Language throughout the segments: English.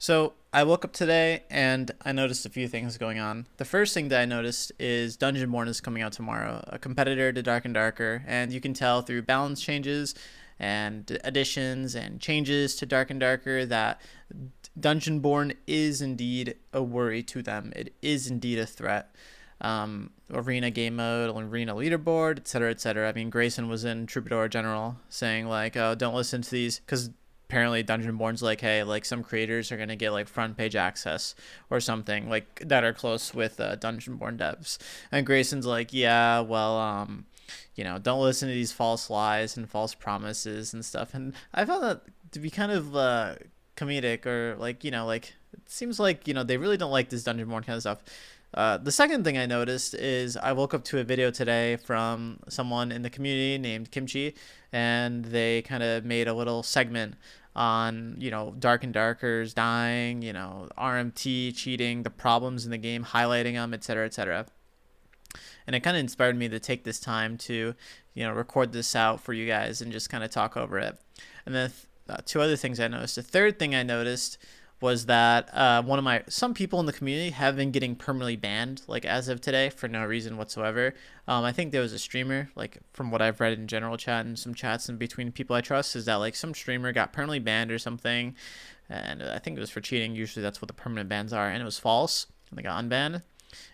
So I woke up today and I noticed a few things going on. The first thing that I noticed is Dungeonborn is coming out tomorrow, a competitor to Dark and Darker, and you can tell through balance changes and additions and changes to Dark and Darker that Dungeonborn is indeed a worry to them. It is indeed a threat. Arena game mode, arena leaderboard, etc., etc. I mean, Grayson was in Troubadour General saying like, "Oh, don't listen to these," because apparently Dungeonborn's like, hey, like some creators are gonna get like front page access or something like that are close with Dungeonborn devs, and Grayson's like, yeah, well, don't listen to these false lies and false promises and stuff, and I found that to be kind of comedic or like it seems like they really don't like this Dungeonborn kind of stuff. The second thing I noticed is I woke up to a video today from someone in the community named Kimchi, and they kind of made a little segment on, Dark and Darkers dying, RMT cheating, the problems in the game, highlighting them, etc., etc. And it kind of inspired me to take this time to, record this out for you guys and just kind of talk over it. And then two other things I noticed. The third thing I noticed was that some people in the community have been getting permanently banned, like as of today, for no reason whatsoever. I think there was a streamer, like from what I've read in general chat and some chats in between people I trust, is that like some streamer got permanently banned or something, and I think it was for cheating. Usually that's what the permanent bans are, and it was false, and they got unbanned.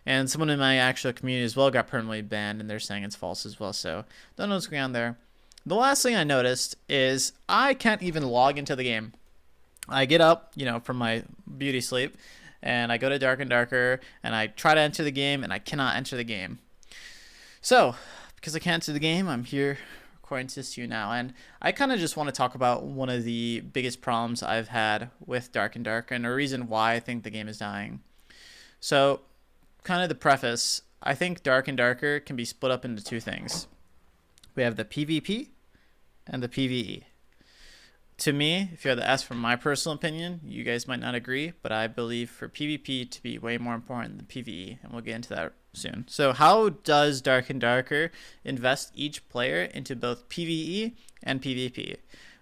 And someone in my actual community as well got permanently banned, and they're saying it's false as well. So don't know what's going on there. The last thing I noticed is I can't even log into the game. I get up, from my beauty sleep, and I go to Dark and Darker, and I try to enter the game, and I cannot enter the game. So, because I can't enter the game, I'm here recording this to you now, and I kind of just want to talk about one of the biggest problems I've had with Dark and Darker, and a reason why I think the game is dying. So, kind of the preface, I think Dark and Darker can be split up into two things. We have the PvP and the PvE. To me, if you had to ask for my personal opinion, you guys might not agree, but I believe for PvP to be way more important than PvE, and we'll get into that soon. So how does Dark and Darker invest each player into both PvE and PvP?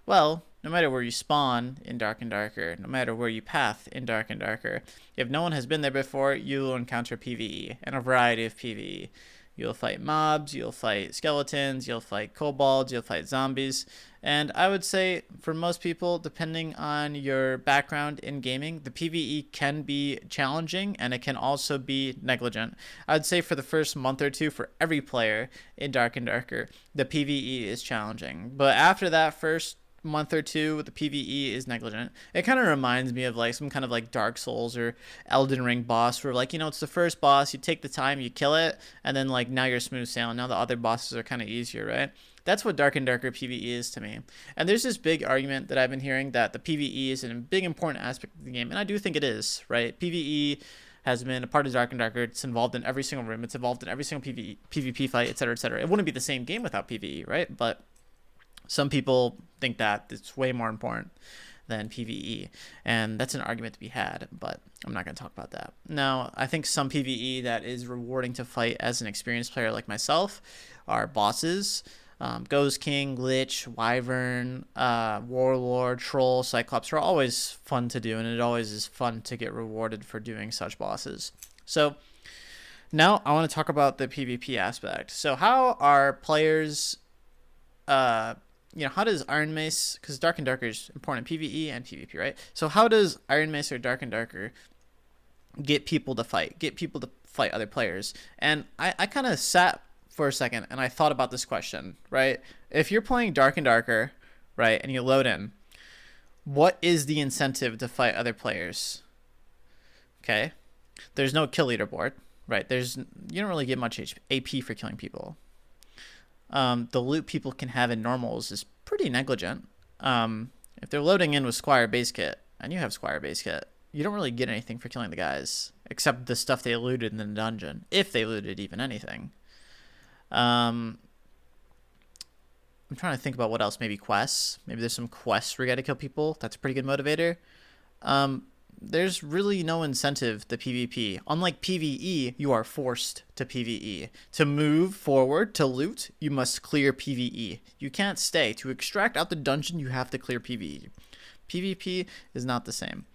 Well, no matter where you spawn in Dark and Darker, no matter where you path in Dark and Darker, if no one has been there before, you will encounter PvE and a variety of PvE. You'll fight mobs, you'll fight skeletons, you'll fight kobolds, you'll fight zombies. And I would say for most people, depending on your background in gaming, the PvE can be challenging and it can also be negligent. I would say for the first month or two for every player in Dark and Darker, the PvE is challenging. But after that first month or two, the PvE is negligent. It kind of reminds me of like some kind of like Dark Souls or Elden Ring boss where like, it's the first boss, you take the time, you kill it, and then like now you're smooth sailing. Now the other bosses are kind of easier, right? That's what Dark and Darker PvE is to me. And there's this big argument that I've been hearing that the PvE is a big important aspect of the game, and I do think it is, right? PvE has been a part of Dark and Darker. It's involved in every single room. It's involved in every single PvP fight, etc., etc. It wouldn't be the same game without PvE, right? But some people think that it's way more important than PvE, and that's an argument to be had, but I'm not going to talk about that. Now, I think some PvE that is rewarding to fight as an experienced player like myself are bosses. Ghost King, Lich, Wyvern, Warlord, Troll, Cyclops are always fun to do, and it always is fun to get rewarded for doing such bosses. So now I want to talk about the PvP aspect. So how are players how does Iron Mace, because Dark and Darker is important in PvE and PvP, right? So how does Iron Mace or Dark and Darker get people to fight other players? And I kind of sat for a second and I thought about this question, right? If you're playing Dark and Darker, right, and you load in, what is the incentive to fight other players? Okay, there's no kill leaderboard, right? You don't really get much AP for killing people. The loot people can have in normals is pretty negligent. If they're loading in with Squire base kit, and you have Squire base kit, you don't really get anything for killing the guys, except the stuff they looted in the dungeon, if they looted even anything. I'm trying to think about what else. Maybe quests. Maybe there's some quests where you gotta kill people. That's a pretty good motivator. There's really no incentive to PvP. Unlike PvE, you are forced to PvE. To move forward, to loot, you must clear PvE. You can't stay. To extract out the dungeon, you have to clear PvE. PvP is not the same.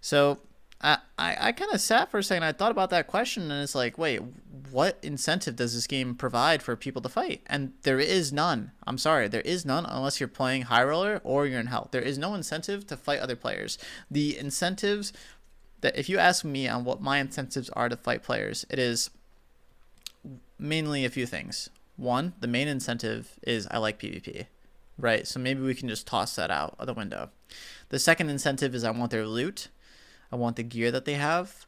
So I kind of sat for a second. I thought about that question, and it's like, wait, what incentive does this game provide for people to fight? And there is none. I'm sorry, there is none unless you're playing High Roller or you're in Hell. There is no incentive to fight other players. The incentives that, if you ask me on what my incentives are to fight players, it is mainly a few things. One, the main incentive is I like PvP, right? So maybe we can just toss that out of the window. The second incentive is I want their loot. I want the gear that they have.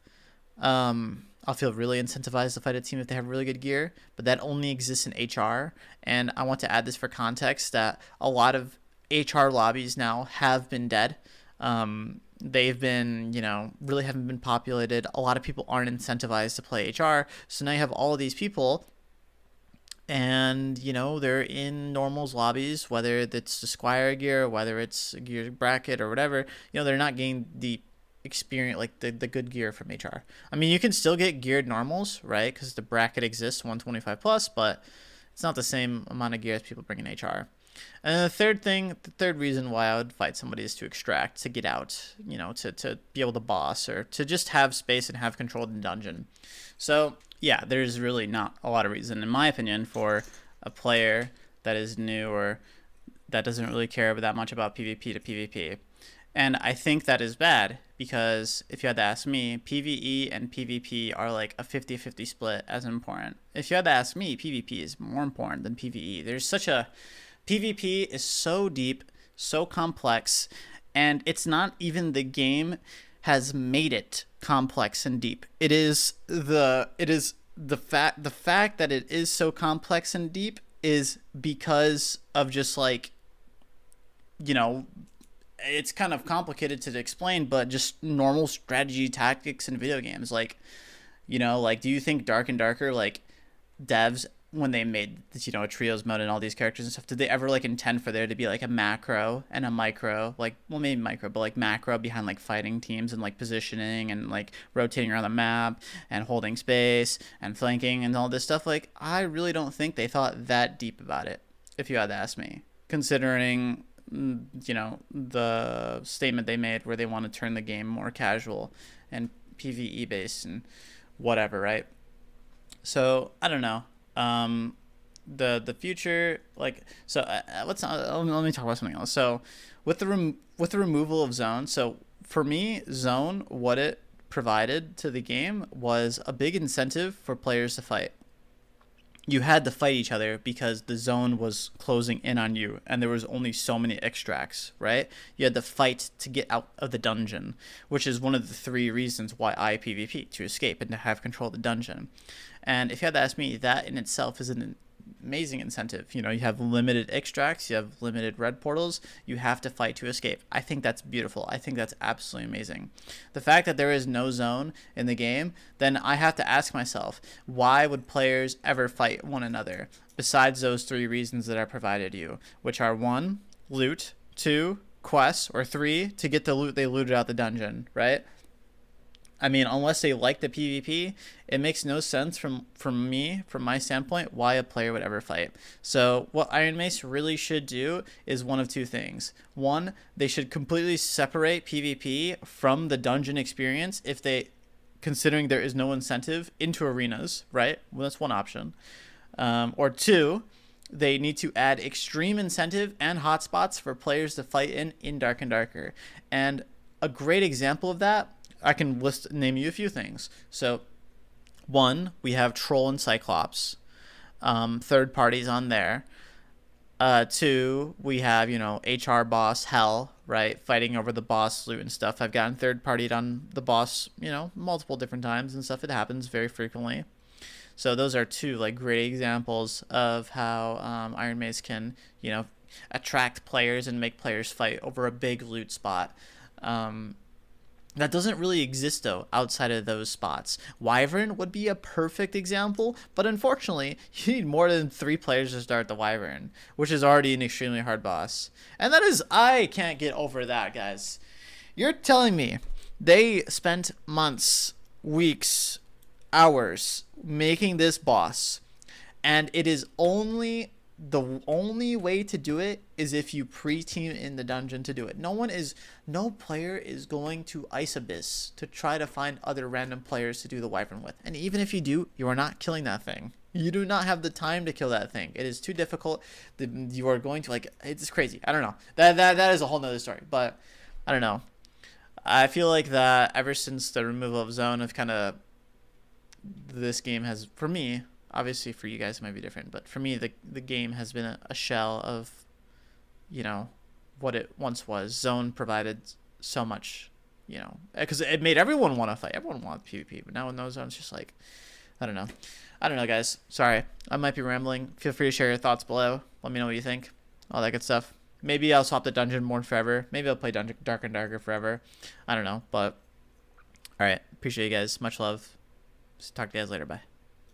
I'll feel really incentivized to fight a team if they have really good gear, but that only exists in HR. And I want to add this for context that a lot of HR lobbies now have been dead. They've been, really haven't been populated. A lot of people aren't incentivized to play HR. So now you have all of these people and, they're in normals lobbies, whether it's the Squire gear, whether it's gear bracket or whatever, they're not getting the experience, like the good gear from HR. I mean, you can still get geared normals, right? Because the bracket exists 125 plus, but it's not the same amount of gear as people bring in HR. And the third reason why I would fight somebody is to extract, to get out, to be able to boss or to just have space and have control of the dungeon. So yeah, there's really not a lot of reason, in my opinion, for a player that is new or that doesn't really care that much about PvP to PvP. And I think that is bad because if you had to ask me, PvE and PvP are like a 50-50 split as important. If you had to ask me, PvP is more important than PvE. PvP is so deep, so complex, and it's not even the game has made it complex and deep. It is the fact that it is so complex and deep is because of just like, it's kind of complicated to explain, but just normal strategy tactics in video games. Like, do you think Dark and Darker, like, devs, when they made this, a trios mode and all these characters and stuff, did they ever like intend for there to be like a macro and a micro, like, well, maybe micro, but like macro behind like fighting teams and like positioning and like rotating around the map and holding space and flanking and all this stuff? Like, I really don't think they thought that deep about it, if you had to ask me, considering the statement they made where they want to turn the game more casual and PvE based and whatever, right? So I don't know. The future, like, so let me talk about something else. So with the removal of zone, so for me, zone, what it provided to the game was a big incentive for players to fight. You had to fight each other because the zone was closing in on you and there was only so many extracts, right? You had to fight to get out of the dungeon, which is one of the three reasons why I PvP, to escape and to have control of the dungeon. And if you had to ask me, that in itself is an amazing incentive. You have limited extracts, you have limited red portals, you have to fight to escape. I think that's beautiful. I think that's absolutely amazing. The fact that there is no zone in the game, then I have to ask myself, why would players ever fight one another besides those three reasons that I provided you, which are 1, loot, 2, quests, or 3, to get the loot they looted out the dungeon, right? I mean, unless they like the PvP, it makes no sense from my standpoint, why a player would ever fight. So what Iron Mace really should do is one of two things. One, they should completely separate PvP from the dungeon experience considering there is no incentive, into arenas, right? Well, that's one option. Or 2, they need to add extreme incentive and hotspots for players to fight in Dark and Darker. And a great example of that, I can name you a few things. So 1, we have Troll and Cyclops, third parties on there. 2, we have, HR boss Hell, right, fighting over the boss loot and stuff. I've gotten third partied on the boss, multiple different times and stuff. It happens very frequently. So those are 2 like great examples of how Iron Mace can, attract players and make players fight over a big loot spot. That doesn't really exist, though, outside of those spots. Wyvern would be a perfect example, but unfortunately, you need more than 3 players to start the Wyvern, which is already an extremely hard boss. And I can't get over that, guys. You're telling me they spent months, weeks, hours making this boss, and it is only the only way to do it is if you pre-team in the dungeon to do it. No player is going to Ice Abyss to try to find other random players to do the Wyvern with. And even if you do, you are not killing that thing. You do not have the time to kill that thing. It is too difficult. You are going to, like, it's crazy. I don't know. That is a whole nother story. But I don't know. I feel like that ever since the removal of zone of kind of this game has, for me, obviously for you guys it might be different, but for me the game has been a shell of, you know, what it once was. Zone provided so much, you know, because it made everyone want to fight. Everyone wants PvP, but now in those zones, just like, I don't know, guys. Sorry, I might be rambling. Feel free to share your thoughts below. Let me know what you think. All that good stuff. Maybe I'll swap the dungeon more forever. Maybe I'll play Dark and Darker forever. I don't know, but all right. Appreciate you guys. Much love. Talk to you guys later. Bye.